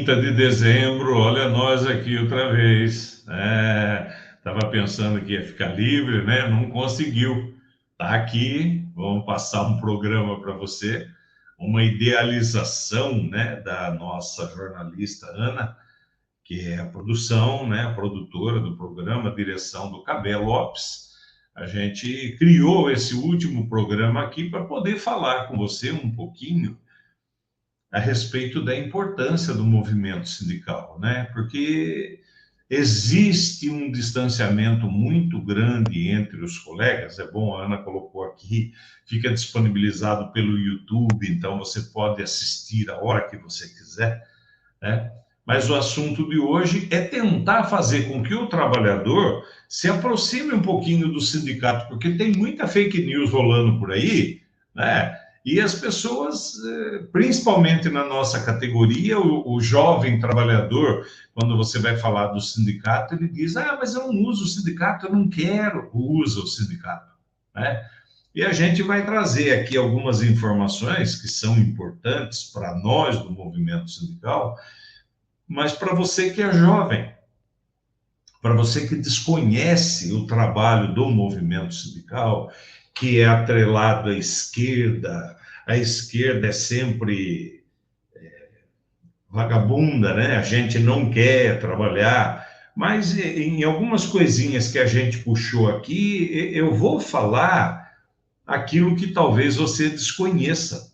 30 de dezembro, olha nós aqui outra vez. Estava pensando que ia ficar livre, né? Não conseguiu. Tá aqui, vamos passar um programa para você, uma idealização, né, da nossa jornalista Ana, que é a produção, né, a produtora do programa, a direção do Cabé Lopes. A gente criou esse último programa aqui para poder falar com você um pouquinho a respeito da importância do movimento sindical, né? Porque existe um distanciamento muito grande entre os colegas. É bom, a Ana colocou aqui, fica disponibilizado pelo YouTube, então você pode assistir a hora que você quiser, né? Mas o assunto de hoje é tentar fazer com que o trabalhador se aproxime um pouquinho do sindicato, porque tem muita fake news rolando por aí, né? E as pessoas, principalmente na nossa categoria, o jovem trabalhador, quando você vai falar do sindicato, ele diz: ah, mas eu não uso o sindicato, eu não quero, usa o sindicato, né? E a gente vai trazer aqui algumas informações que são importantes para nós do movimento sindical, mas para você que é jovem, para você que desconhece o trabalho do movimento sindical, que é atrelado à esquerda, a esquerda é sempre vagabunda, né? A gente não quer trabalhar, mas em algumas coisinhas que a gente puxou aqui, eu vou falar aquilo que talvez você desconheça,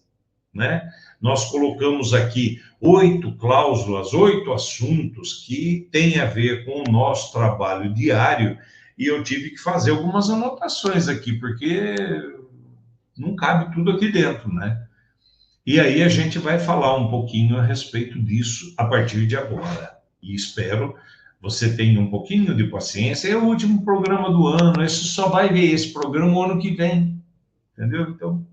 né? Nós colocamos aqui 8 cláusulas, 8 assuntos que têm a ver com o nosso trabalho diário, e eu tive que fazer algumas anotações aqui, porque não cabe tudo aqui dentro, né? E aí a gente vai falar um pouquinho a respeito disso a partir de agora. E espero você tenha um pouquinho de paciência. É o último programa do ano, esse só vai ver esse programa o ano que vem, entendeu? Então,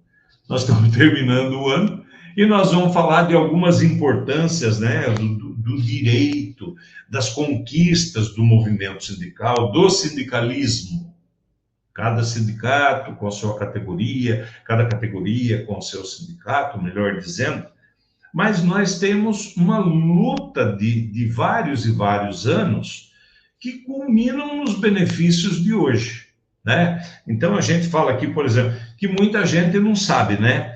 nós estamos terminando o ano e nós vamos falar de algumas importâncias, né, do direito, das conquistas do movimento sindical, do sindicalismo. Cada sindicato com a sua categoria, cada categoria com o seu sindicato, melhor dizendo, mas nós temos uma luta de vários e vários anos que culminam nos benefícios de hoje, né? Então a gente fala aqui, por exemplo, que muita gente não sabe, né?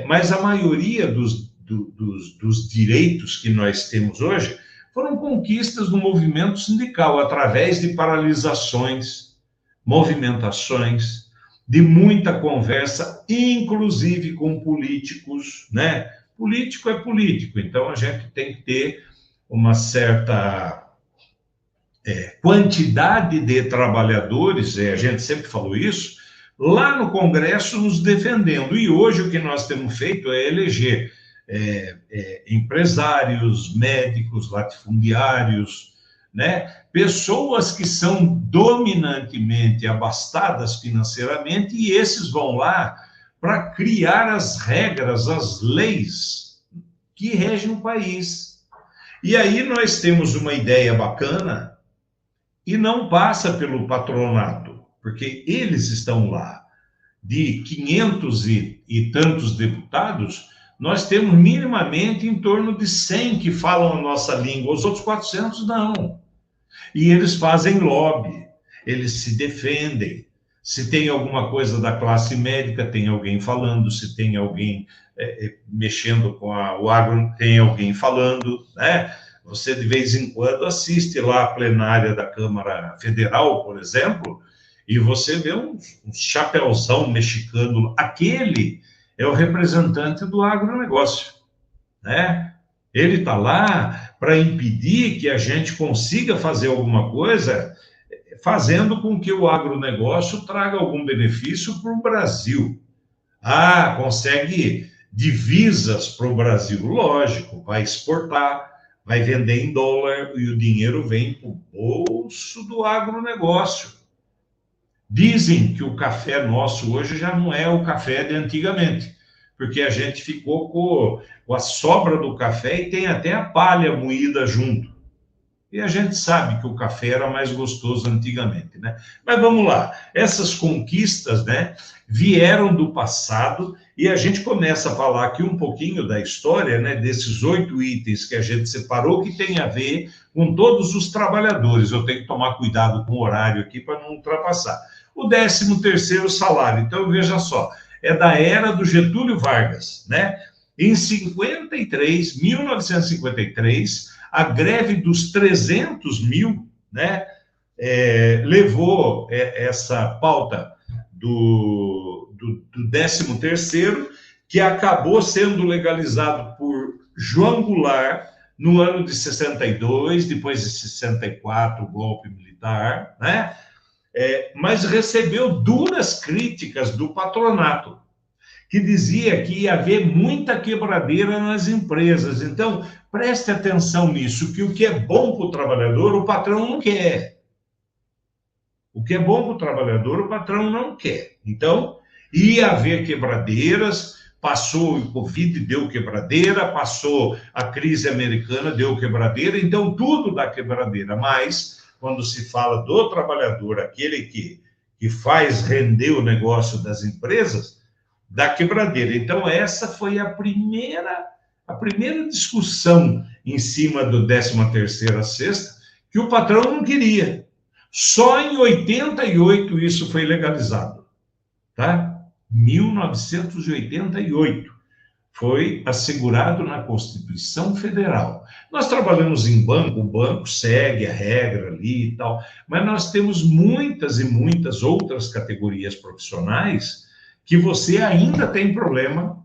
Mas a maioria dos direitos que nós temos hoje foram conquistas do movimento sindical através de paralisações, movimentações, de muita conversa, inclusive com políticos, né? Político é político, então a gente tem que ter uma certa quantidade de trabalhadores, a gente sempre falou isso, lá no Congresso nos defendendo. E hoje o que nós temos feito é eleger empresários, médicos, latifundiários, né? Pessoas que são dominantemente abastadas financeiramente, e esses vão lá para criar as regras, as leis que regem o país. E aí nós temos uma ideia bacana, e não passa pelo patronato, porque eles estão lá. De 500 e tantos deputados, nós temos minimamente em torno de 100 que falam a nossa língua, os outros 400 não. E eles fazem lobby, eles se defendem. Se tem alguma coisa da classe médica, tem alguém falando. Se tem alguém mexendo com o agro, tem alguém falando, né? Você, de vez em quando, assiste lá a plenária da Câmara Federal, por exemplo, e você vê um chapeuzão mexicano. Aquele é o representante do agronegócio, né? Ele está lá para impedir que a gente consiga fazer alguma coisa, fazendo com que o agronegócio traga algum benefício para o Brasil. Ah, consegue divisas para o Brasil, lógico, vai exportar, vai vender em dólar e o dinheiro vem para o bolso do agronegócio. Dizem que o café nosso hoje já não é o café de antigamente, porque a gente ficou com a sobra do café e tem até a palha moída junto. E a gente sabe que o café era mais gostoso antigamente, né? Mas vamos lá, essas conquistas, né, vieram do passado e a gente começa a falar aqui um pouquinho da história, né, desses 8 itens que a gente separou que tem a ver com todos os trabalhadores. Eu tenho que tomar cuidado com o horário aqui para não ultrapassar. O 13º salário, então veja só, é da era do Getúlio Vargas, né? Em 1953, a greve dos 300 mil, né, levou essa pauta do 13º, que acabou sendo legalizado por João Goulart no ano de 62, depois de 64, o golpe militar, né? Mas recebeu duras críticas do patronato, que dizia que ia haver muita quebradeira nas empresas. Então, preste atenção nisso, que o que é bom para o trabalhador, o patrão não quer. O que é bom para o trabalhador, o patrão não quer. Então, ia haver quebradeiras, passou o Covid, deu quebradeira, passou a crise americana, deu quebradeira, então tudo dá quebradeira. Mas, quando se fala do trabalhador, aquele que faz render o negócio das empresas, da quebradeira. Então, essa foi a primeira discussão em cima do 13ª sexta, que o patrão não queria. Só em 88 isso foi legalizado, tá? 1988 foi assegurado na Constituição Federal. Nós trabalhamos em banco, o banco segue a regra ali e tal, mas nós temos muitas e muitas outras categorias profissionais que você ainda tem problema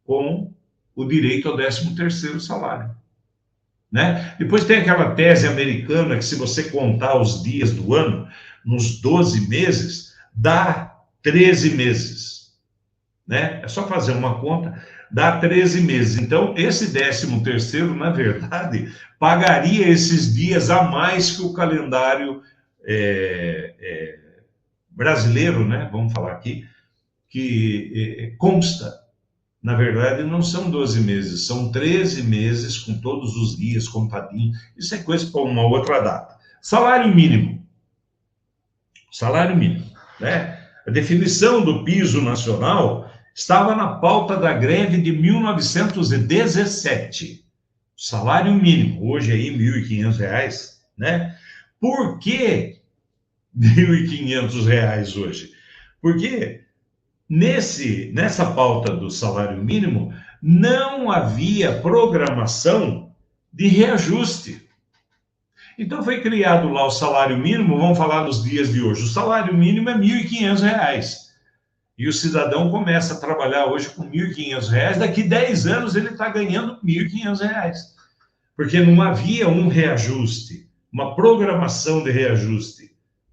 com o direito ao 13º salário, né? Depois tem aquela tese americana que se você contar os dias do ano, nos 12 meses, dá 13 meses, né? É só fazer uma conta, dá 13 meses. Então, esse 13º, na verdade, pagaria esses dias a mais que o calendário brasileiro, né? Vamos falar aqui, que consta. Na verdade, não são 12 meses, são 13 meses com todos os dias contadinho. Isso é coisa para uma outra data. Salário mínimo. Salário mínimo, né? A definição do piso nacional estava na pauta da greve de 1917. Salário mínimo, hoje aí R$ 1.500, né? Por que R$ 1.500 hoje? Porque nessa pauta do salário mínimo, não havia programação de reajuste. Então foi criado lá o salário mínimo, vamos falar nos dias de hoje. O salário mínimo é R$ 1.500. E o cidadão começa a trabalhar hoje com R$ 1.500, daqui 10 anos ele está ganhando R$ 1.500. Porque não havia um reajuste, uma programação de reajuste,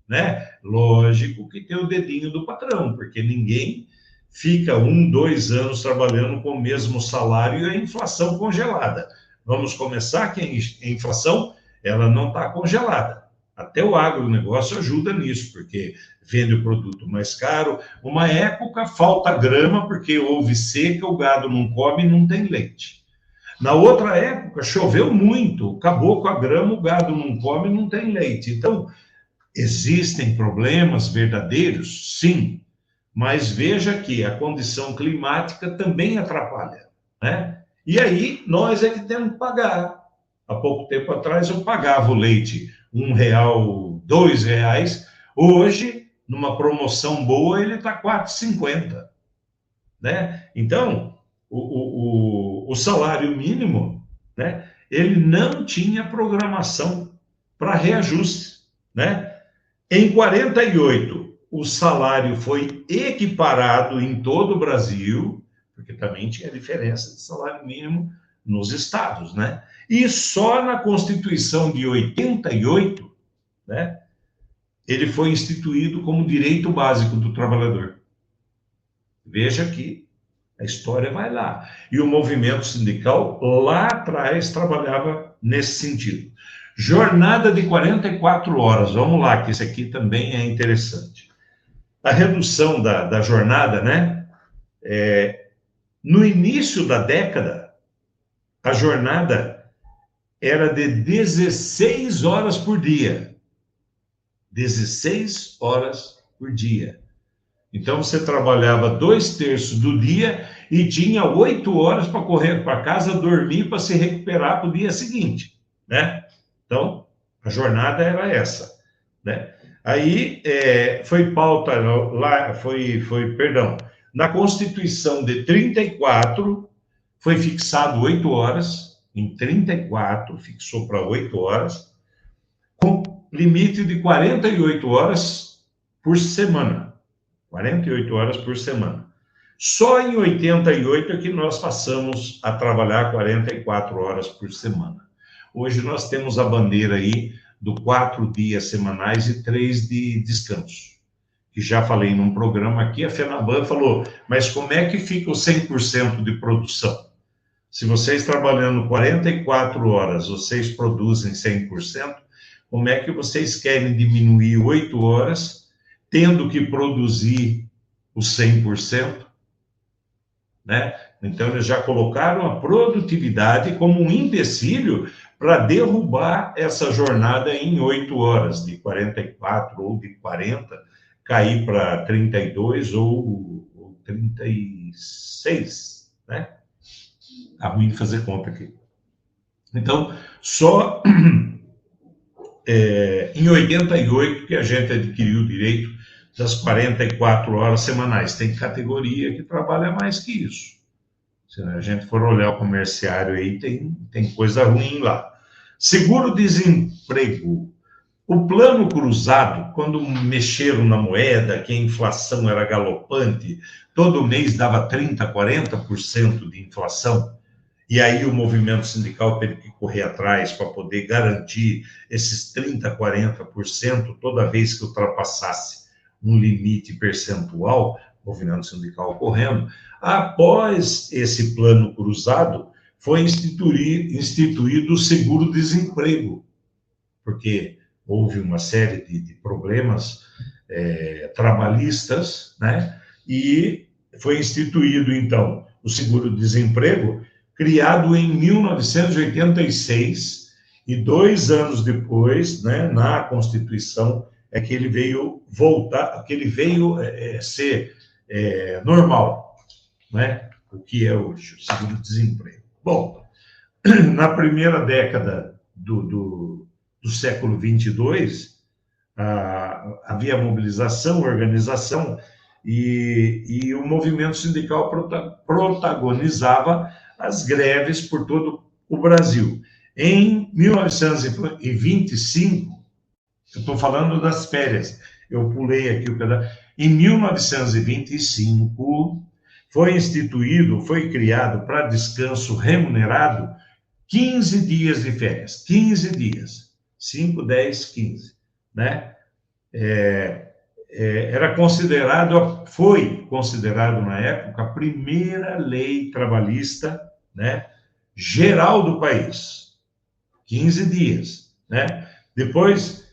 né? Lógico que tem o dedinho do patrão, porque ninguém fica 1, 2 anos trabalhando com o mesmo salário e a inflação congelada. Vamos começar que a inflação, ela não está congelada. Até o agronegócio ajuda nisso, porque vende o produto mais caro. Uma época falta grama, porque houve seca, o gado não come e não tem leite. Na outra época, choveu muito, acabou com a grama, o gado não come e não tem leite. Então, existem problemas verdadeiros? Sim. Mas veja que a condição climática também atrapalha, né? E aí, nós é que temos que pagar. Há pouco tempo atrás, eu pagava o leite R$ 1, R$ 2. Hoje, numa promoção boa, ele está R$ 4,50, né? Então, o salário mínimo, né? Ele não tinha programação para reajuste, né? Em 48, o salário foi equiparado em todo o Brasil, porque também tinha diferença de salário mínimo nos estados, né? E só na Constituição de 88, né, ele foi instituído como direito básico do trabalhador. Veja que a história vai lá. E o movimento sindical lá atrás trabalhava nesse sentido. Jornada de 44 horas, vamos lá, que esse aqui também é interessante. A redução da jornada, né? No início da década, a jornada era de 16 horas por dia. 16 horas por dia. Então, você trabalhava 2/3 do dia e tinha 8 horas para correr para casa, dormir, para se recuperar para o dia seguinte, né? Então, a jornada era essa, né? Aí, foi pauta lá, perdão, na Constituição de 34, foi fixado 8 horas, em 34, fixou para 8 horas, com limite de 48 horas por semana. 48 horas por semana. Só em 88 é que nós passamos a trabalhar 44 horas por semana. Hoje nós temos a bandeira aí do 4 dias semanais e 3 de descanso. Que já falei num programa aqui, a FENABAN falou, mas como é que fica o 100% de produção? Se vocês trabalhando 44 horas, vocês produzem 100%, como é que vocês querem diminuir 8 horas, tendo que produzir os 100%, né? Então, eles já colocaram a produtividade como um empecilho para derrubar essa jornada em 8 horas, de 44 ou de 40, cair para 32 ou 36, né? Tá ruim de fazer conta aqui. Então, só em 88 que a gente adquiriu o direito das 44 horas semanais. Tem categoria que trabalha mais que isso. Se a gente for olhar o comerciário aí, tem coisa ruim lá. Seguro-desemprego. O plano cruzado, quando mexeram na moeda, que a inflação era galopante, todo mês dava 30%, 40% de inflação, e aí o movimento sindical teve que correr atrás para poder garantir esses 30%, 40% toda vez que ultrapassasse um limite percentual, movimento sindical correndo. Após esse plano cruzado, foi instituído o seguro-desemprego, porque houve uma série de problemas trabalhistas, né? E foi instituído, então, o seguro-desemprego, criado em 1986, e 2 anos depois, né, na Constituição, é que ele veio voltar, que ele veio ser normal, né? O que é hoje, o seguro-desemprego. Bom, na primeira década do século 22, havia mobilização, organização, e o movimento sindical protagonizava as greves por todo o Brasil. Em 1925, eu estou falando das férias, eu pulei aqui o pedaço. Em 1925, foi criado para descanso remunerado 15 dias de férias, 15 dias, 5, 10, 15, né? Foi considerado na época a primeira lei trabalhista, né, geral do país, 15 dias, né? Depois,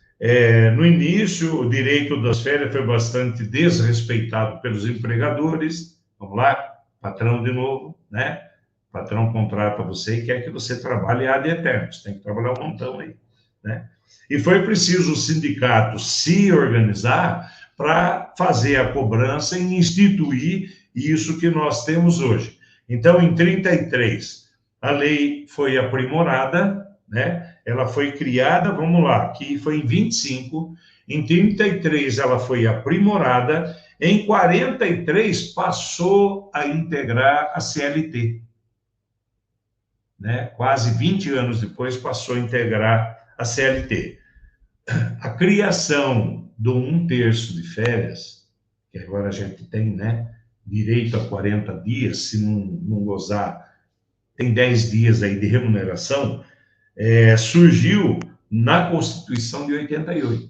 no início, o direito das férias foi bastante desrespeitado pelos empregadores. Vamos lá, patrão de novo, né? O patrão contrata você e quer que você trabalhe ad eterno, você tem que trabalhar um montão aí, né? E foi preciso o sindicato se organizar para fazer a cobrança e instituir isso que nós temos hoje. Então, em 33, a lei foi aprimorada, né? Ela foi criada, vamos lá, que foi em 25, em 33 ela foi aprimorada, em 43 passou a integrar a CLT, né? Quase 20 anos depois passou a integrar a CLT. A criação do 1/3 de férias, que agora a gente tem, né, direito a 40 dias, se não gozar, tem 10 dias aí de remuneração, surgiu na Constituição de 88,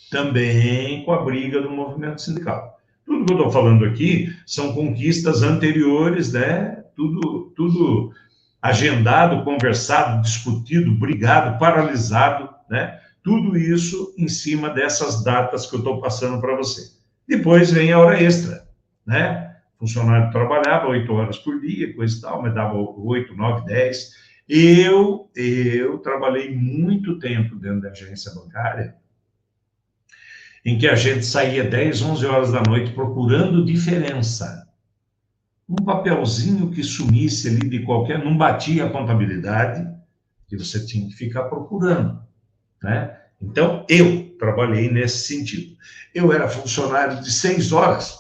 também com a briga do movimento sindical. Tudo que eu estou falando aqui são conquistas anteriores, né? Tudo agendado, conversado, discutido, brigado, paralisado, né? Tudo isso em cima dessas datas que eu estou passando para você. Depois vem a hora extra, né? O funcionário trabalhava 8 horas por dia, coisa e tal, mas dava 8, 9, 10. Eu trabalhei muito tempo dentro da agência bancária, em que a gente saía 10, 11 horas da noite procurando diferença. Um papelzinho que sumisse ali de qualquer, não batia a contabilidade, que você tinha que ficar procurando, né? Então, eu trabalhei nesse sentido. Eu era funcionário de 6 horas,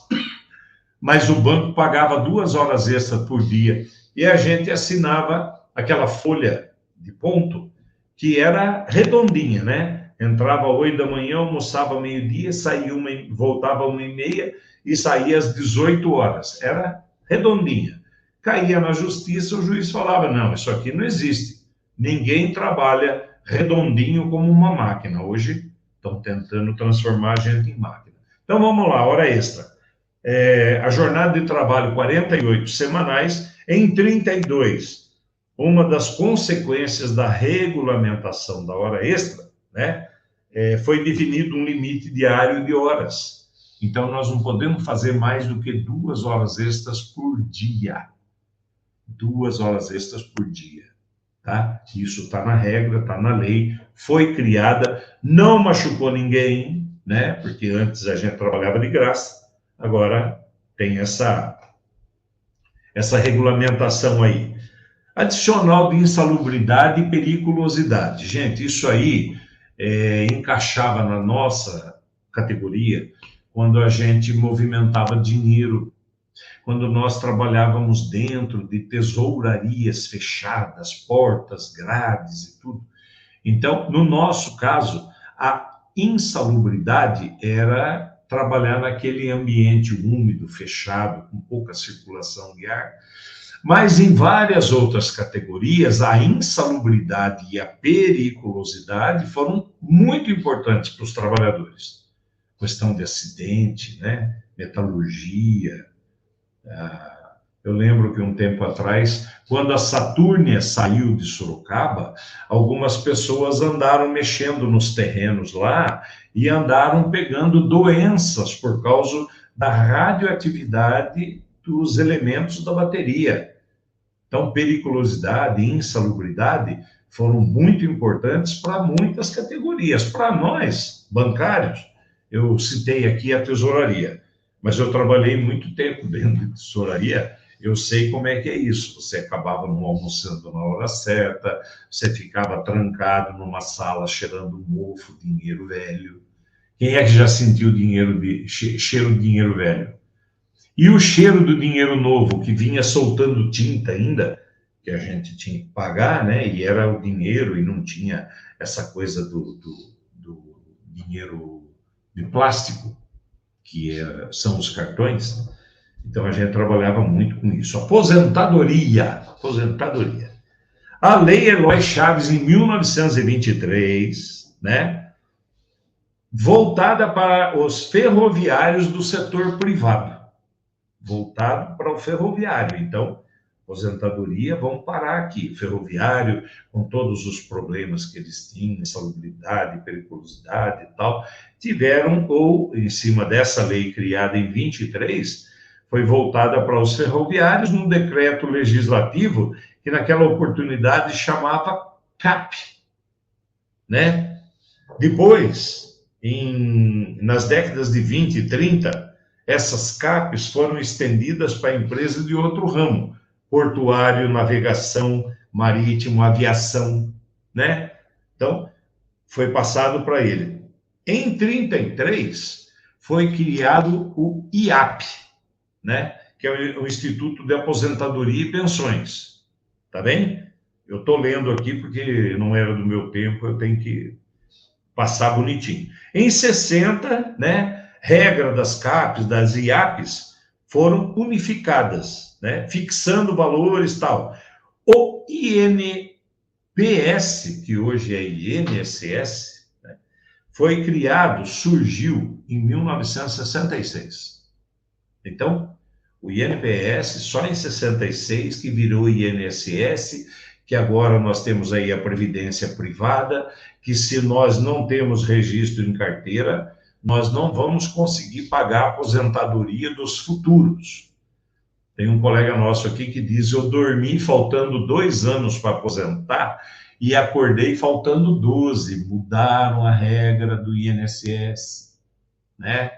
mas o banco pagava 2 horas extras por dia, e a gente assinava aquela folha de ponto, que era redondinha, né? Entrava 8 da manhã, almoçava meio-dia, saía voltava 1h30 e saía às 18 horas. Era redondinha. Caía na justiça, o juiz falava, não, isso aqui não existe. Ninguém trabalha redondinho como uma máquina. Hoje estão tentando transformar a gente em máquina. Então vamos lá, hora extra. A jornada de trabalho 48 semanais em 32. Uma das consequências da regulamentação da hora extra, né, foi definido um limite diário de horas. Então, nós não podemos fazer mais do que 2 horas extras por dia. 2 horas extras por dia. Tá? Isso está na regra, está na lei, foi criada, não machucou ninguém, né? Porque antes a gente trabalhava de graça, agora tem essa regulamentação aí. Adicional de insalubridade e periculosidade. Gente, isso aí encaixava na nossa categoria quando a gente movimentava dinheiro, quando nós trabalhávamos dentro de tesourarias fechadas, portas, grades e tudo. Então, no nosso caso, a insalubridade era trabalhar naquele ambiente úmido, fechado, com pouca circulação de ar. Mas em várias outras categorias, a insalubridade e a periculosidade foram muito importantes para os trabalhadores. Questão de acidente, né? Metalurgia. Eu lembro que um tempo atrás, quando a Satúrnia saiu de Sorocaba, algumas pessoas andaram mexendo nos terrenos lá e andaram pegando doenças por causa da radioatividade dos elementos da bateria. Então, periculosidade e insalubridade foram muito importantes para muitas categorias. Para nós, bancários, eu citei aqui a tesouraria, mas eu trabalhei muito tempo dentro de tesouraria, eu sei como é que é isso. Você acabava não almoçando na hora certa, você ficava trancado numa sala cheirando mofo, dinheiro velho. Quem é que já sentiu cheiro de dinheiro velho? E o cheiro do dinheiro novo, que vinha soltando tinta ainda, que a gente tinha que pagar, né? E era o dinheiro, e não tinha essa coisa do dinheiro de plástico, que são os cartões. Então, a gente trabalhava muito com isso. Aposentadoria. A Lei Eloy Chaves, em 1923, né? Voltada para os ferroviários do setor privado. Voltado para o ferroviário. Então, aposentadoria, vamos parar aqui. Ferroviário, com todos os problemas que eles tinham, insalubridade, periculosidade e tal, tiveram, ou em cima dessa lei criada em 23, foi voltada para os ferroviários num decreto legislativo que naquela oportunidade chamava CAP, né? Depois, nas décadas de 20 e 30, essas CAPs foram estendidas para empresas de outro ramo, portuário, navegação, marítimo, aviação, né? Então, foi passado para ele. Em 33, foi criado o IAP, né? Que é o Instituto de Aposentadoria e Pensões. Tá bem? Eu estou lendo aqui porque não era do meu tempo, eu tenho que passar bonitinho. Em 60, né? Regra das CAPs, das IAPs, foram unificadas, né? Fixando valores e tal. O INPS, que hoje é INSS, né? Foi criado, surgiu em 1966. Então, o INPS, só em 66 que virou INSS, que agora nós temos aí a previdência privada, que se nós não temos registro em carteira, nós não vamos conseguir pagar a aposentadoria dos futuros. Tem um colega nosso aqui que diz: eu dormi faltando 2 anos para aposentar e acordei faltando 12. Mudaram a regra do INSS, né?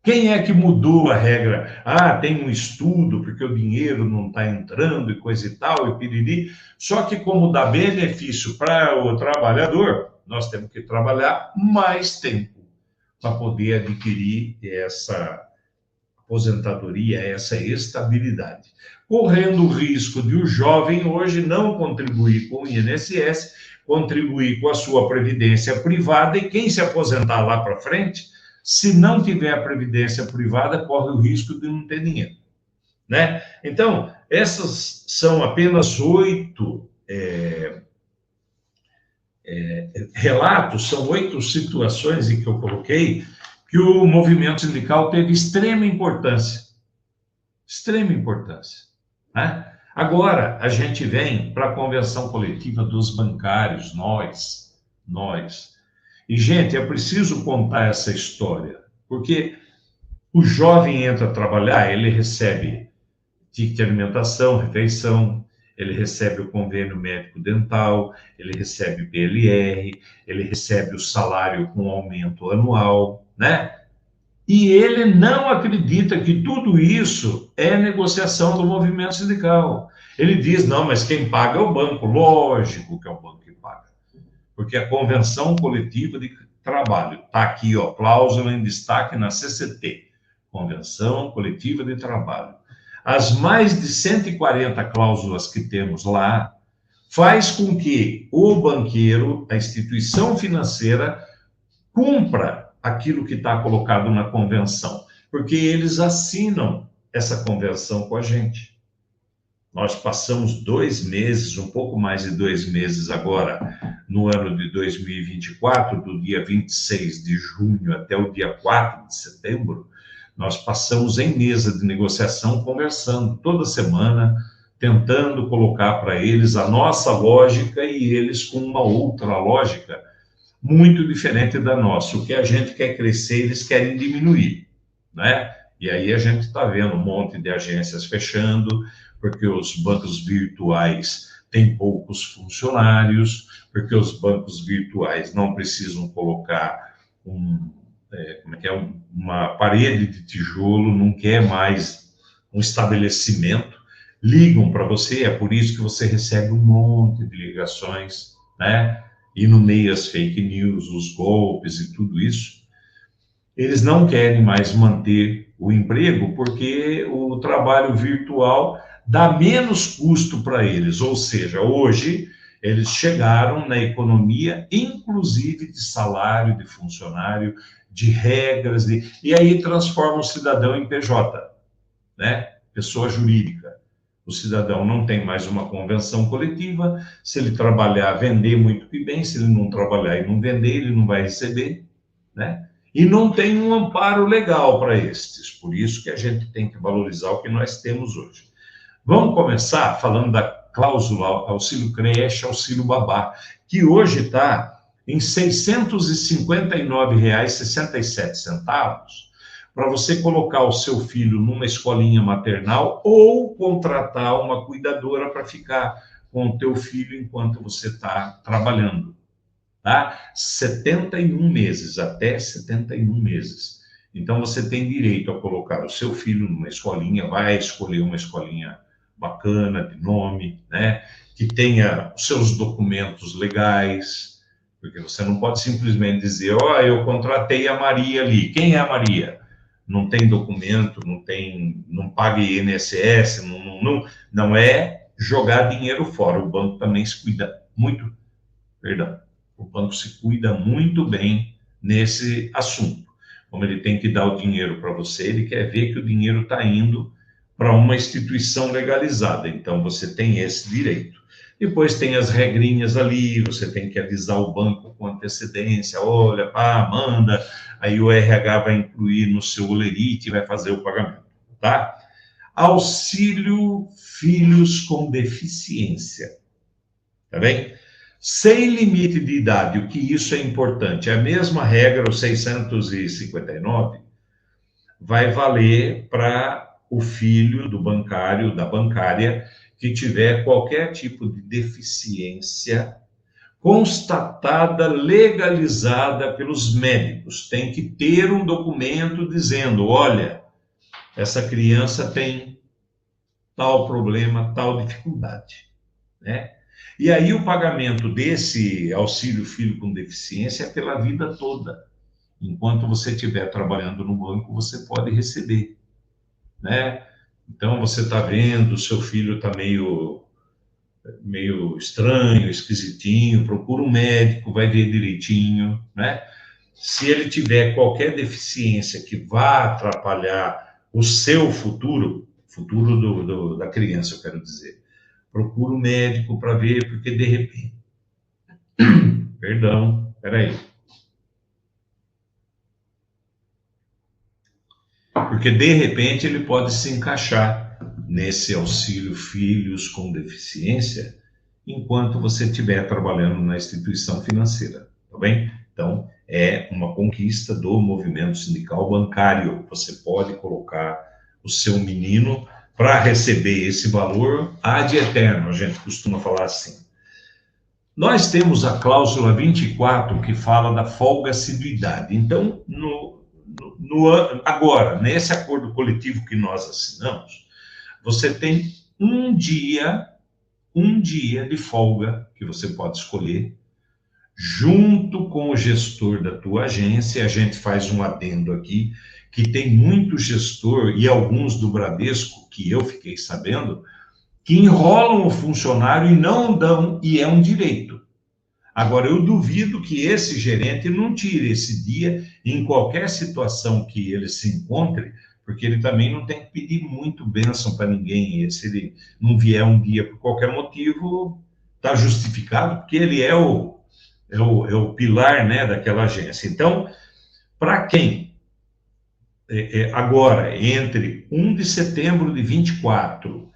Quem é que mudou a regra? Ah, tem um estudo, porque o dinheiro não está entrando e coisa e tal, e piriri. Só que, como dá benefício para o trabalhador, nós temos que trabalhar mais tempo para poder adquirir essa aposentadoria, essa estabilidade. Correndo o risco de o jovem hoje não contribuir com o INSS, contribuir com a sua previdência privada, e quem se aposentar lá para frente, se não tiver a previdência privada, corre o risco de não ter dinheiro, né? Então, essas são apenas 8 relatos, são 8 situações em que eu coloquei que o movimento sindical teve extrema importância, né? Agora, a gente vem para a convenção coletiva dos bancários, nós. E, gente, é preciso contar essa história, porque o jovem entra a trabalhar, ele recebe ticket de alimentação, refeição, ele recebe o convênio médico-dental, ele recebe PLR, ele recebe o salário com aumento anual, né? E ele não acredita que tudo isso é negociação do movimento sindical. Ele diz: não, mas quem paga é o banco. Lógico que é o banco que paga, porque a convenção coletiva de trabalho está aqui, ó, cláusula em destaque na CCT, Convenção Coletiva de Trabalho. As mais de 140 cláusulas que temos lá faz com que o banqueiro, a instituição financeira, cumpra aquilo que está colocado na convenção, porque eles assinam essa convenção com a gente. Nós passamos 2 meses, um pouco mais de 2 meses agora, no ano de 2024, do dia 26 de junho até o dia 4 de setembro, nós passamos em mesa de negociação, conversando toda semana, tentando colocar para eles a nossa lógica e eles com uma outra lógica muito diferente da nossa. O que a gente quer crescer, eles querem diminuir, né? E aí a gente está vendo um monte de agências fechando, porque os bancos virtuais têm poucos funcionários, porque os bancos virtuais não precisam colocar uma parede de tijolo, não quer mais um estabelecimento, ligam para você, é por isso que você recebe um monte de ligações, né? E no meio as fake news, os golpes e tudo isso. Eles não querem mais manter o emprego porque o trabalho virtual dá menos custo para eles, ou seja, hoje eles chegaram na economia, inclusive de salário de funcionário, de regras, e aí transforma o cidadão em PJ, né? Pessoa jurídica. O cidadão não tem mais uma convenção coletiva, se ele trabalhar, vender muito que bem, se ele não trabalhar e não vender, ele não vai receber, né? E não tem um amparo legal para estes, por isso que a gente tem que valorizar o que nós temos hoje. Vamos começar falando da cláusula auxílio creche, auxílio babá, que hoje está em R$ 659,67, para você colocar o seu filho numa escolinha maternal ou contratar uma cuidadora para ficar com o teu filho enquanto você está trabalhando, tá? 71 meses, até 71 meses. Então, você tem direito a colocar o seu filho numa escolinha, vai escolher uma escolinha bacana, de nome, né? Que tenha os seus documentos legais, porque você não pode simplesmente dizer: ó, eu contratei a Maria ali. Quem é a Maria? Não tem documento, não paga INSS, não é jogar dinheiro fora. O banco também se cuida muito, perdão, o banco se cuida muito bem nesse assunto. Como ele tem que dar o dinheiro para você, ele quer ver que o dinheiro está indo para uma instituição legalizada. Então, você tem esse direito. Depois tem as regrinhas ali, você tem que avisar o banco com antecedência: olha, manda, aí o RH vai incluir no seu olerite e vai fazer o pagamento, tá? Auxílio filhos com deficiência, tá bem? Sem limite de idade, o que isso é importante? É a mesma regra, o 659, vai valer para o filho do bancário, da bancária, que tiver qualquer tipo de deficiência constatada, legalizada pelos médicos. Tem que ter um documento dizendo, olha, essa criança tem tal problema, tal dificuldade, né? E aí o pagamento desse auxílio filho com deficiência é pela vida toda. Enquanto você estiver trabalhando no banco, você pode receber, né? Então você está vendo, seu filho está meio estranho, esquisitinho, procura um médico, vai ver direitinho, né? Se ele tiver qualquer deficiência que vá atrapalhar o seu futuro, futuro da criança, eu quero dizer, procura um médico para ver, porque de repente... Perdão, peraí. Porque de repente ele pode se encaixar nesse auxílio filhos com deficiência enquanto você estiver trabalhando na instituição financeira, tá bem? Então, é uma conquista do movimento sindical bancário. Você pode colocar o seu menino para receber esse valor ad eterno, a gente costuma falar assim. Nós temos a cláusula 24 que fala da folga assiduidade. Então, agora, nesse acordo coletivo que nós assinamos, você tem um dia de folga que você pode escolher, junto com o gestor da tua agência. A gente faz um adendo aqui, que tem muito gestor, e alguns do Bradesco, que eu fiquei sabendo, que enrolam o funcionário e não dão, e é um direito. Agora, eu duvido que esse gerente não tire esse dia em qualquer situação que ele se encontre, porque ele também não tem que pedir muito bênção para ninguém. Se ele não vier um dia por qualquer motivo, está justificado, porque ele é o pilar, né, daquela agência. Então, para quem agora, entre 1 de setembro de 24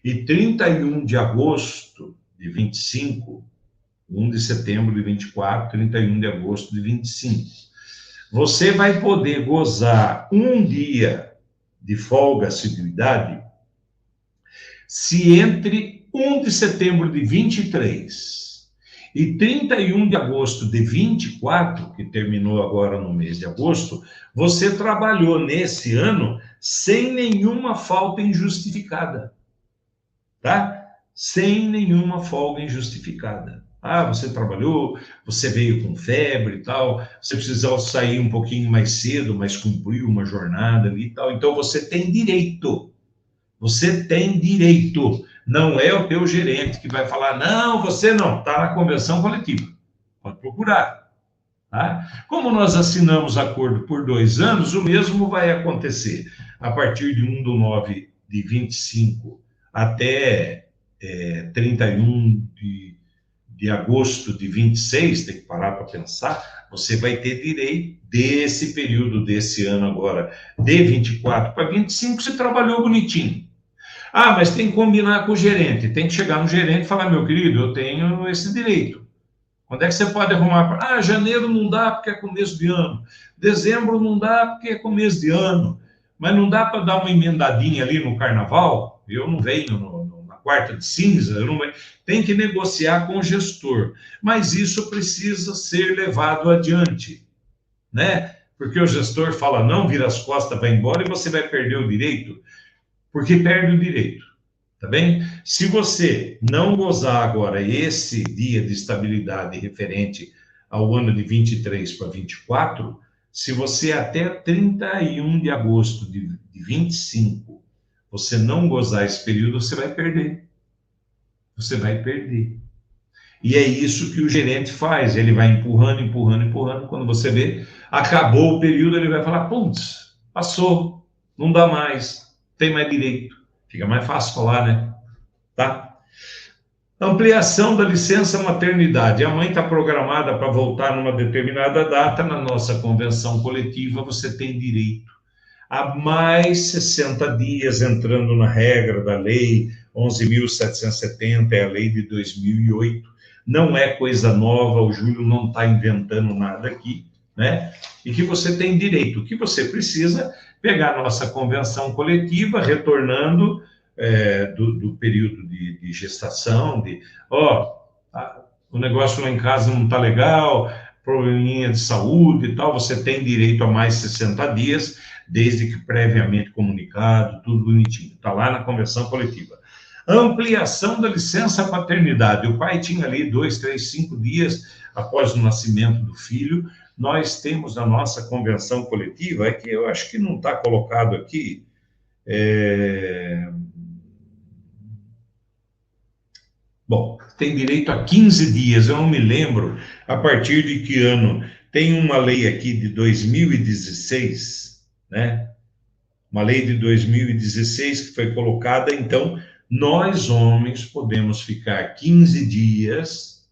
e 31 de agosto de 25, 1 de setembro de 24, 31 de agosto de 25. Você vai poder gozar um dia de folga assiduidade se entre 1 de setembro de 23 e 31 de agosto de 24, que terminou agora no mês de agosto, você trabalhou nesse ano sem nenhuma falta injustificada, tá? Sem nenhuma folga injustificada. Ah, você trabalhou, você veio com febre e tal, você precisou sair um pouquinho mais cedo, mas cumpriu uma jornada ali e tal. Então, você tem direito. Você tem direito. Não é o teu gerente que vai falar, não, você não, está na convenção coletiva. Pode procurar. Tá? Como nós assinamos acordo por 2 anos, o mesmo vai acontecer. A partir de 1 de 9 de 25 até 31 de agosto de 26, tem que parar para pensar, você vai ter direito desse período, desse ano agora, de 24 para 25, você trabalhou bonitinho. Ah, mas tem que combinar com o gerente, tem que chegar no gerente e falar, meu querido, eu tenho esse direito. Quando é que você pode arrumar? Ah, janeiro não dá porque é começo de ano. Dezembro não dá porque é começo de ano. Mas não dá para dar uma emendadinha ali no carnaval? Eu não venho na quarta de cinza, eu não... Tem que negociar com o gestor. Mas isso precisa ser levado adiante, né? Porque o gestor fala, não, vira as costas, vai embora e você vai perder o direito. Porque perde o direito. Tá bem? Se você não gozar agora esse dia de estabilidade referente ao ano de 23 para 24, se você até 31 de agosto de 25, você não gozar esse período, você vai perder. Você vai perder. E é isso que o gerente faz, ele vai empurrando, empurrando, empurrando, quando você vê, acabou o período, ele vai falar, putz, passou, não dá mais, tem mais direito. Fica mais fácil falar, né? Tá? Ampliação da licença maternidade. A mãe está programada para voltar numa determinada data, na nossa convenção coletiva, você tem direito a mais 60 dias, entrando na regra da lei 11.770, é a lei de 2008. Não é coisa nova, o Júlio não está inventando nada aqui, né? E que você tem direito. O que você precisa pegar a nossa convenção coletiva, retornando do período de gestação, o negócio lá em casa não está legal, probleminha de saúde e tal, você tem direito a mais 60 dias, desde que previamente comunicado, tudo bonitinho. Está lá na convenção coletiva. Ampliação da licença paternidade. O pai tinha ali 2, 3, 5 dias após o nascimento do filho. Nós temos na nossa convenção coletiva, que eu acho que não está colocado aqui, Bom, tem direito a 15 dias, eu não me lembro a partir de que ano. Tem uma lei aqui de 2016, né? Uma lei de 2016 que foi colocada, então, nós homens podemos ficar 15 dias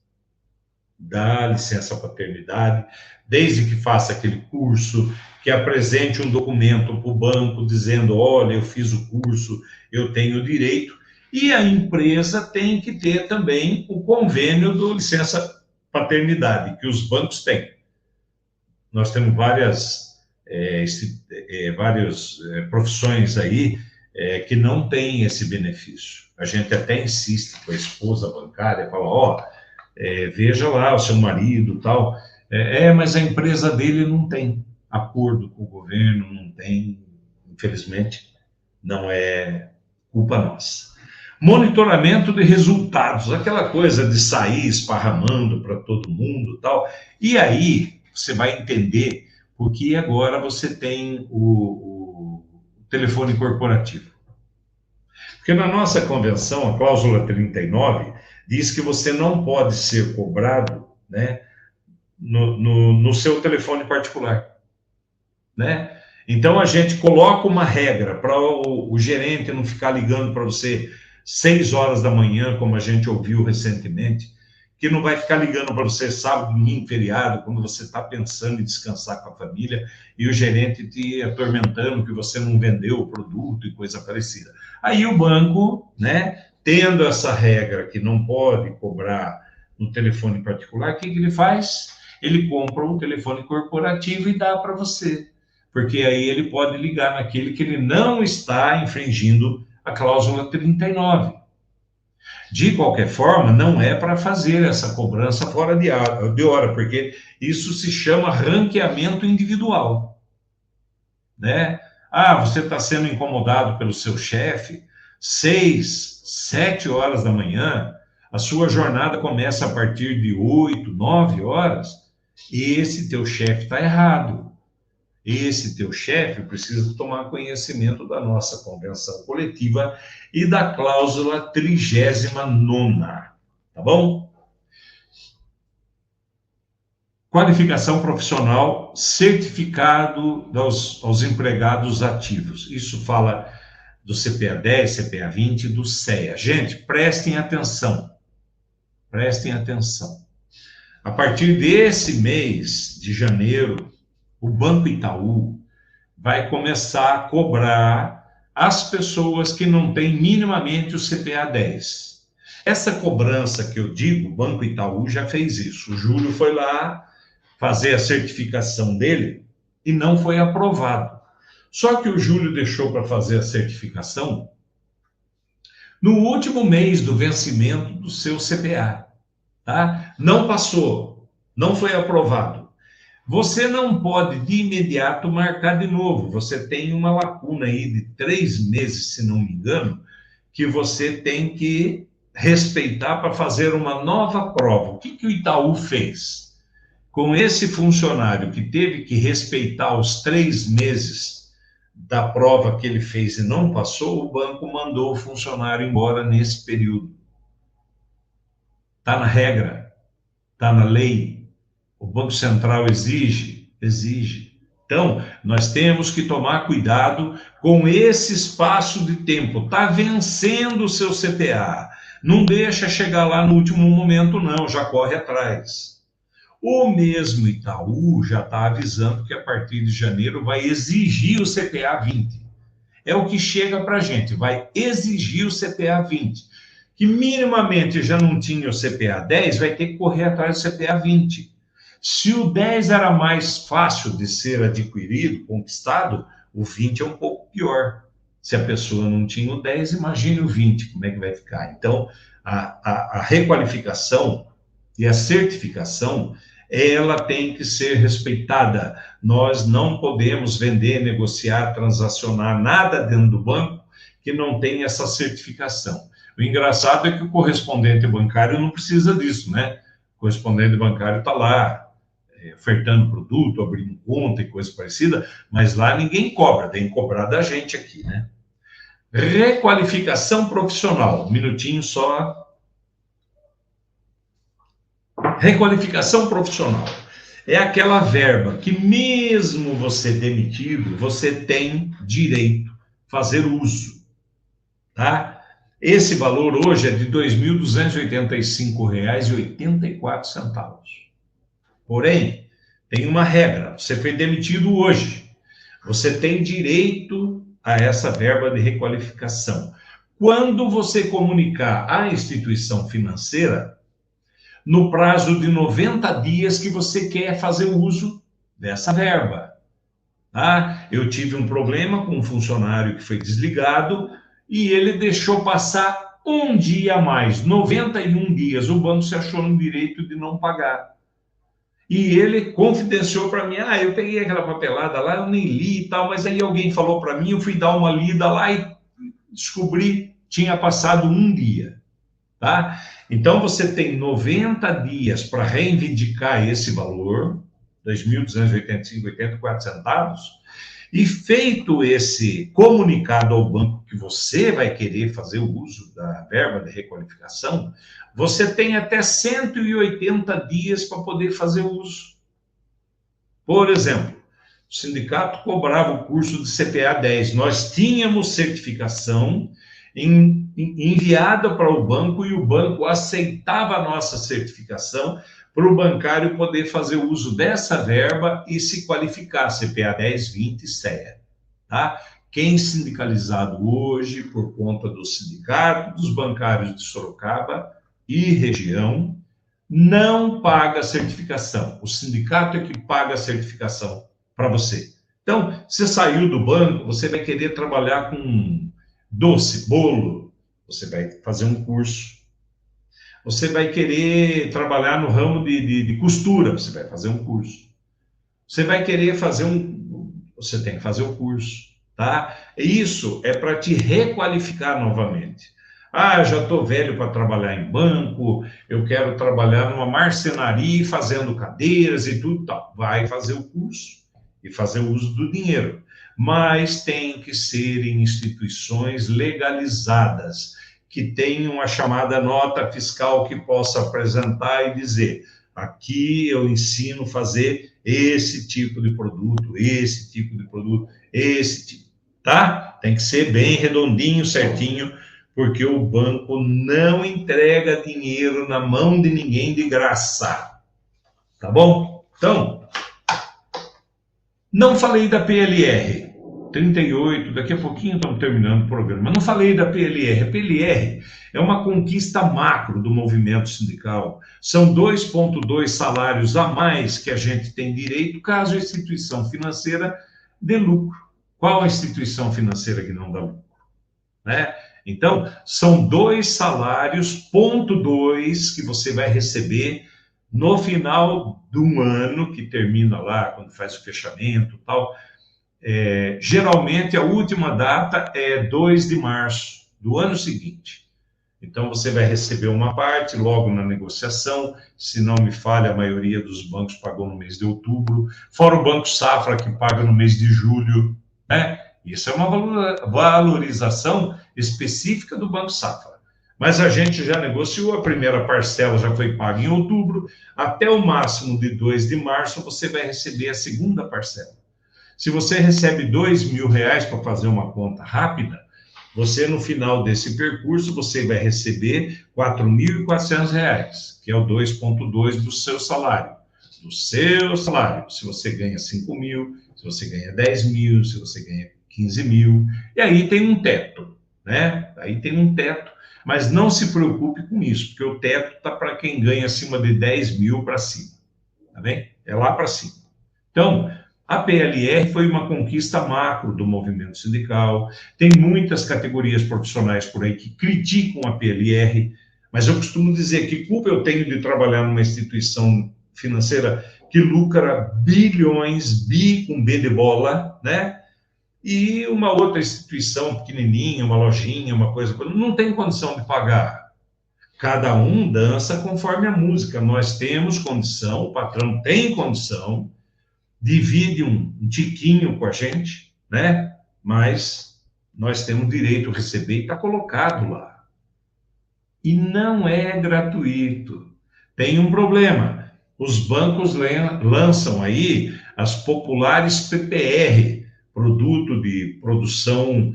da licença paternidade, desde que faça aquele curso, que apresente um documento para o banco dizendo, olha, eu fiz o curso, eu tenho direito. E a empresa tem que ter também o convênio do licença paternidade, que os bancos têm. Nós temos várias profissões aí que não têm esse benefício. A gente até insiste com a esposa bancária, fala, veja lá o seu marido, tal. Mas a empresa dele não tem acordo com o governo, não tem, infelizmente, não é culpa nossa. Monitoramento de resultados, aquela coisa de sair esparramando para todo mundo, tal. E aí você vai entender porque agora você tem o telefone corporativo. Porque na nossa convenção, a cláusula 39 diz que você não pode ser cobrado, né, no seu telefone particular, né? Então a gente coloca uma regra para o gerente não ficar ligando para você 6 horas da manhã, como a gente ouviu recentemente, que não vai ficar ligando para você sábado, domingo, feriado, quando você está pensando em descansar com a família, e o gerente te atormentando que você não vendeu o produto e coisa parecida. Aí o banco, né, tendo essa regra que não pode cobrar no telefone particular, o que ele faz? Ele compra um telefone corporativo e dá para você, porque aí ele pode ligar naquele que ele não está infringindo a cláusula 39. De qualquer forma, não é para fazer essa cobrança fora de hora, porque isso se chama ranqueamento individual, né? Você está sendo incomodado pelo seu chefe, 6, 7 horas da manhã, a sua jornada começa a partir de 8, 9 horas, e esse teu chefe está errado. Esse teu chefe precisa tomar conhecimento da nossa convenção coletiva e da cláusula 39ª, tá bom? Qualificação profissional, certificado aos empregados ativos. Isso fala do CPA 10, CPA 20 e do CEA. Gente, prestem atenção. Prestem atenção. A partir desse mês de janeiro, o Banco Itaú vai começar a cobrar as pessoas que não têm minimamente o CPA 10. Essa cobrança que eu digo, o Banco Itaú já fez isso. O Júlio foi lá fazer a certificação dele e não foi aprovado. Só que o Júlio deixou para fazer a certificação no último mês do vencimento do seu CPA, tá? Não passou, não foi aprovado. Você não pode de imediato marcar de novo. Você tem uma lacuna aí de 3 meses, se não me engano, que você tem que respeitar para fazer uma nova prova. O que o Itaú fez? Com esse funcionário que teve que respeitar os 3 meses da prova que ele fez e não passou, o banco mandou o funcionário embora nesse período. Está na regra, está na lei. O Banco Central exige. Então, nós temos que tomar cuidado com esse espaço de tempo. Está vencendo o seu CPA. Não deixa chegar lá no último momento, não. Já corre atrás. O mesmo Itaú já está avisando que a partir de janeiro vai exigir o CPA 20. É o que chega para a gente. Vai exigir o CPA 20. Que minimamente já não tinha o CPA 10, vai ter que correr atrás do CPA 20. Se o 10 era mais fácil de ser adquirido, conquistado, O 20 é um pouco pior. Se a pessoa não tinha o 10, imagine o 20, como é que vai ficar. Então, a requalificação e a certificação, ela tem que ser respeitada. Nós não podemos vender, negociar, transacionar nada dentro do banco que não tenha essa certificação. O engraçado é que o correspondente bancário não precisa disso, né? O correspondente bancário está lá, ofertando produto, abrindo conta e coisa parecida, mas lá ninguém cobra, tem que cobrar da gente aqui, né? Requalificação profissional, um minutinho só. Requalificação profissional é aquela verba que, mesmo você demitido, você tem direito a fazer uso, tá? Esse valor hoje é de R$ 2.285,84. Porém, tem uma regra: você foi demitido hoje, você tem direito a essa verba de requalificação. Quando você comunicar à instituição financeira, no prazo de 90 dias que você quer fazer uso dessa verba. Tá? Eu tive um problema com um funcionário que foi desligado e ele deixou passar um dia a mais, 91 dias. O banco se achou no direito de não pagar. E ele confidenciou para mim, eu peguei aquela papelada lá, eu nem li e tal, mas aí alguém falou para mim, eu fui dar uma lida lá e descobri, tinha passado um dia, tá? Então, você tem 90 dias para reivindicar esse valor, R$ 2.285,84, e feito esse comunicado ao banco que você vai querer fazer o uso da verba de requalificação, você tem até 180 dias para poder fazer uso. Por exemplo, o sindicato cobrava o curso de CPA 10. Nós tínhamos certificação enviada para o banco e o banco aceitava a nossa certificação para o bancário poder fazer uso dessa verba e se qualificar, CPA 10, 20 e CEA. Tá? Quem sindicalizado hoje, por conta do sindicato, dos bancários de Sorocaba e região, não paga a certificação. O sindicato é que paga a certificação para você. Então, você saiu do banco, você vai querer trabalhar com doce, bolo, você vai fazer um curso. Você vai querer trabalhar no ramo de costura, você vai fazer um curso. Você vai querer fazer você tem que fazer o curso, tá? Isso é para te requalificar novamente. Eu já estou velho para trabalhar em banco, eu quero trabalhar numa marcenaria fazendo cadeiras e tudo tal. Vai fazer o curso e fazer o uso do dinheiro. Mas tem que ser em instituições legalizadas, que tenham a chamada nota fiscal que possa apresentar e dizer: aqui eu ensino a fazer esse tipo de produto, esse tipo de produto, esse tipo, tá? Tem que ser bem redondinho, certinho, porque o banco não entrega dinheiro na mão de ninguém de graça, tá bom? Então, não falei da PLR 38, daqui a pouquinho estamos terminando o programa, mas não falei da PLR. A PLR é uma conquista macro do movimento sindical. São 2,2 salários a mais que a gente tem direito caso a instituição financeira dê lucro. Qual a instituição financeira que não dá lucro? Né? Então, são 2 salários, ponto 2, que você vai receber no final do ano, que termina lá, quando faz o fechamento e tal. Geralmente, a última data é 2 de março do ano seguinte. Então, você vai receber uma parte logo na negociação. Se não me falha, a maioria dos bancos pagou no mês de outubro, fora o Banco Safra, que paga no mês de julho, né? Isso é uma valorização específica do Banco Safra. Mas a gente já negociou, a primeira parcela já foi paga em outubro, até o máximo de 2 de março você vai receber a segunda parcela. Se você recebe R$ 2.000 para fazer uma conta rápida, você, no final desse percurso, você vai receber R$ 4.400, que é o 2,2 do seu salário. Do seu salário. Se você ganha 5.000, se você ganha 10.000, se você ganha 15.000. E aí tem um teto, né? Aí tem um teto. Mas não se preocupe com isso, porque o teto está para quem ganha acima de 10.000 para cima. Tá bem? É lá para cima. Então, A PLR foi uma conquista macro do movimento sindical. Tem muitas categorias profissionais por aí que criticam a PLR, mas eu costumo dizer que culpa eu tenho de trabalhar numa instituição financeira que lucra bilhões, bi com B de bola, né? E uma outra instituição pequenininha, uma lojinha, uma coisa, não tem condição de pagar. Cada um dança conforme a música. Nós temos condição, o patrão tem condição, divide um tiquinho com a gente, né? Mas nós temos direito a receber e está colocado lá. E não é gratuito. Tem um problema. Os bancos lançam aí as populares PPR, produto de produção,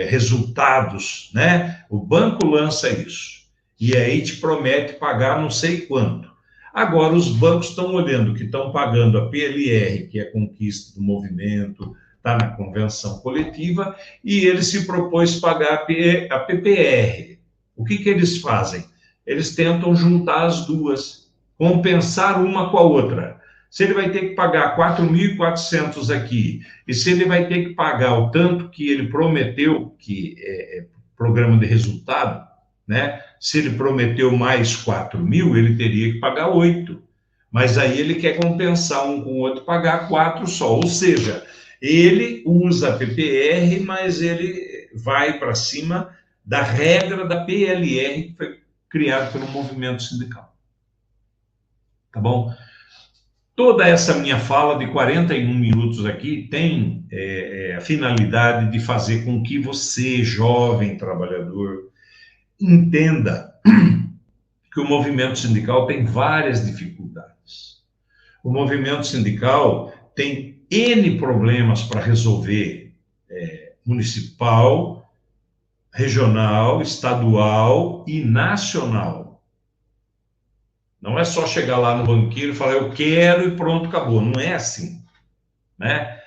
resultados, né? O banco lança isso. E aí te promete pagar não sei quanto. Agora, os bancos estão olhando que estão pagando a PLR, que é a conquista do movimento, está na convenção coletiva, e ele se propôs pagar a PPR. O que eles fazem? Eles tentam juntar as duas, compensar uma com a outra. Se ele vai ter que pagar 4.400 aqui, e se ele vai ter que pagar o tanto que ele prometeu, que é programa de resultado, né? Se ele prometeu mais 4.000, ele teria que pagar 8. Mas aí ele quer compensar um com o outro, pagar 4 só. Ou seja, ele usa a PPR, mas ele vai para cima da regra da PLR, que foi criada pelo movimento sindical. Tá bom? Toda essa minha fala de 41 minutos aqui tem a finalidade de fazer com que você, jovem trabalhador, entenda que o movimento sindical tem várias dificuldades. O movimento sindical tem N problemas para resolver, municipal, regional, estadual e nacional. Não é só chegar lá no banqueiro e falar eu quero e pronto, acabou. Não é assim, né?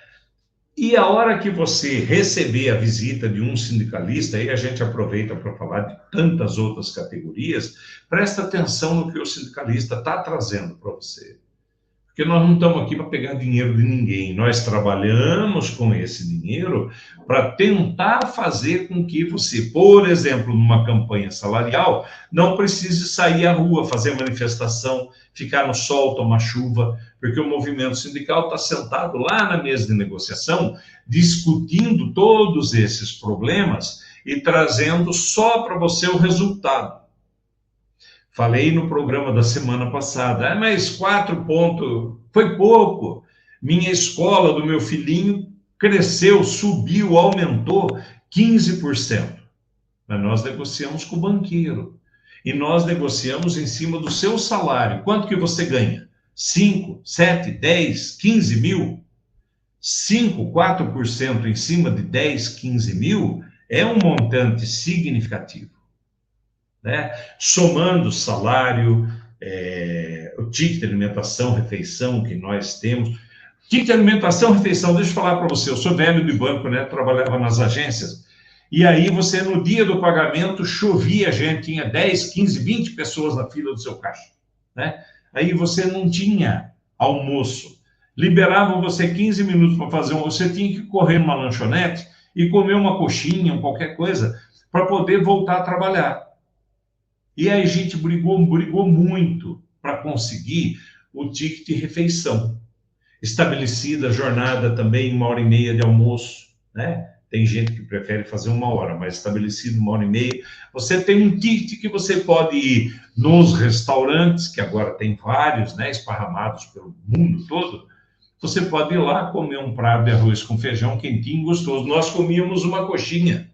E a hora que você receber a visita de um sindicalista, aí a gente aproveita para falar de tantas outras categorias, presta atenção no que o sindicalista está trazendo para você. Porque nós não estamos aqui para pegar dinheiro de ninguém, nós trabalhamos com esse dinheiro para tentar fazer com que você, por exemplo, numa campanha salarial, não precise sair à rua, fazer manifestação, ficar no sol, tomar chuva, porque o movimento sindical está sentado lá na mesa de negociação, discutindo todos esses problemas e trazendo só para você o resultado. Falei no programa da semana passada, mas 4 pontos foi pouco. Minha escola do meu filhinho cresceu, subiu, aumentou 15%. Mas nós negociamos com o banqueiro. E nós negociamos em cima do seu salário. Quanto que você ganha? 5, 7, 10, 15 mil? 5, 4% em cima de 10, 15 mil é um montante significativo. Né? Somando salário, o ticket de alimentação, refeição que nós temos. Ticket de alimentação, refeição, deixa eu falar para você, eu sou velho de banco, né? Trabalhava nas agências, e aí você, no dia do pagamento, chovia gente, tinha 10, 15, 20 pessoas na fila do seu caixa, né? Aí você não tinha almoço, liberavam você 15 minutos para fazer você tinha que correr numa lanchonete e comer uma coxinha, qualquer coisa, para poder voltar a trabalhar. E aí a gente brigou muito para conseguir o ticket de refeição. Estabelecida a jornada também, 1h30 de almoço, né? Tem gente que prefere fazer 1 hora, mas estabelecido 1h30. Você tem um ticket que você pode ir nos restaurantes, que agora tem vários, né, esparramados pelo mundo todo. Você pode ir lá comer um prato de arroz com feijão quentinho, gostoso. Nós comíamos uma coxinha.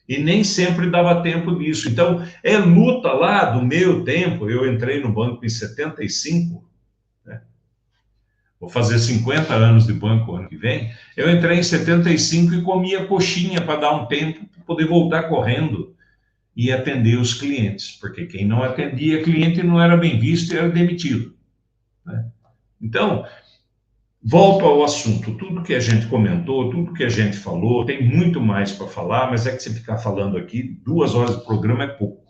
E nem sempre dava tempo disso. Então, é luta lá do meu tempo. Eu entrei no banco em 75, né? Vou fazer 50 anos de banco ano que vem. Eu entrei em 75 e comia coxinha para dar um tempo, para poder voltar correndo e atender os clientes. Porque quem não atendia cliente não era bem visto e era demitido, né? Então, volto ao assunto, tudo que a gente comentou, tudo que a gente falou, tem muito mais para falar, mas é que se ficar falando aqui, 2 horas de programa é pouco.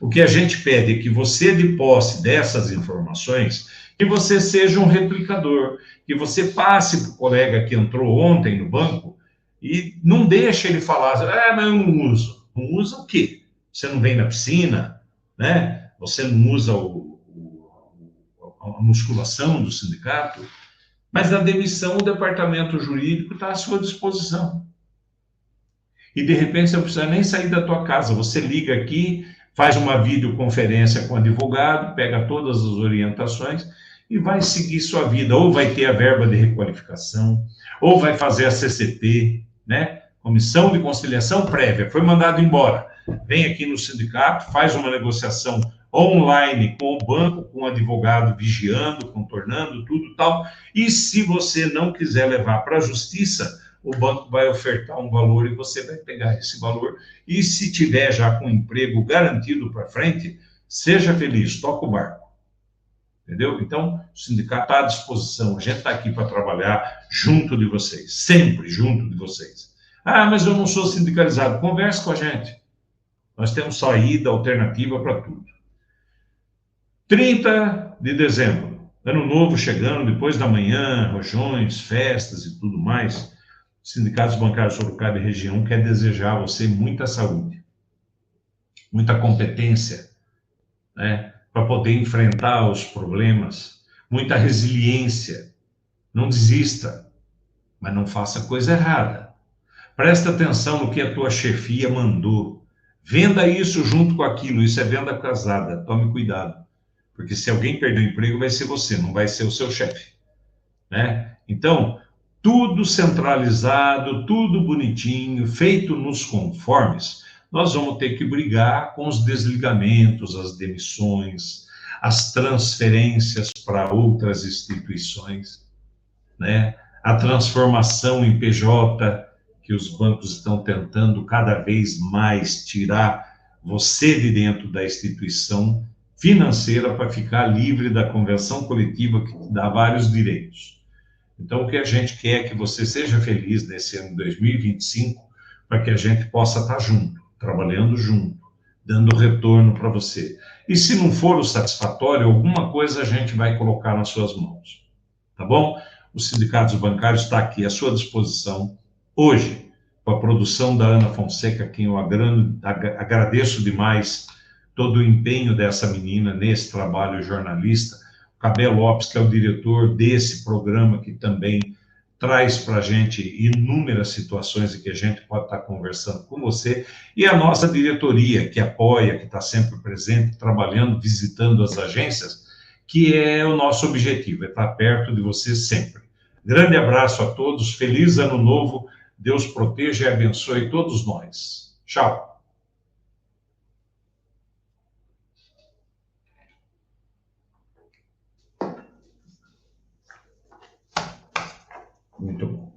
O que a gente pede é que você, de posse dessas informações, que você seja um replicador, que você passe para o colega que entrou ontem no banco e não deixe ele falar, mas eu não uso. Não usa o quê? Você não vem na piscina, né? Você não usa a musculação do sindicato, mas na demissão o departamento jurídico está à sua disposição. E de repente você não precisa nem sair da tua casa, você liga aqui, faz uma videoconferência com o advogado, pega todas as orientações e vai seguir sua vida, ou vai ter a verba de requalificação, ou vai fazer a CCP, né? Comissão de Conciliação Prévia, foi mandado embora. Vem aqui no sindicato, faz uma negociação online com o banco, com o advogado vigiando, contornando, tudo tal. E se você não quiser levar para a justiça, o banco vai ofertar um valor e você vai pegar esse valor. E se tiver já com emprego garantido para frente, seja feliz, toca o barco. Entendeu? Então, o sindicato está à disposição, a gente está aqui para trabalhar junto de vocês, sempre junto de vocês. Mas eu não sou sindicalizado. Converse com a gente. Nós temos saída alternativa para tudo. 30 de dezembro, ano novo chegando, depois da manhã, rojões, festas e tudo mais. Sindicatos Bancários Sorocaba e região quer desejar a você muita saúde, muita competência, né, para poder enfrentar os problemas, muita resiliência. Não desista, mas não faça coisa errada. Presta atenção no que a tua chefia mandou. Venda isso junto com aquilo, isso é venda casada. Tome cuidado, porque se alguém perder o emprego vai ser você, não vai ser o seu chefe, né? Então, tudo centralizado, tudo bonitinho, feito nos conformes, nós vamos ter que brigar com os desligamentos, as demissões, as transferências para outras instituições, né? A transformação em PJ, que os bancos estão tentando cada vez mais tirar você de dentro da instituição financeira para ficar livre da convenção coletiva que te dá vários direitos. Então, o que a gente quer é que você seja feliz nesse ano 2025, para que a gente possa estar junto, trabalhando junto, dando retorno para você. E se não for o satisfatório, alguma coisa a gente vai colocar nas suas mãos, tá bom? O Sindicato dos Bancários está aqui à sua disposição hoje, com a produção da Ana Fonseca, a quem eu agradeço demais todo o empenho dessa menina nesse trabalho jornalista. Cabé Lopes, que é o diretor desse programa, que também traz para a gente inúmeras situações em que a gente pode estar conversando com você, e a nossa diretoria, que apoia, que está sempre presente, trabalhando, visitando as agências, que é o nosso objetivo, é estar perto de você sempre. Grande abraço a todos, feliz ano novo, Deus proteja e abençoe todos nós. Tchau. Muito bom.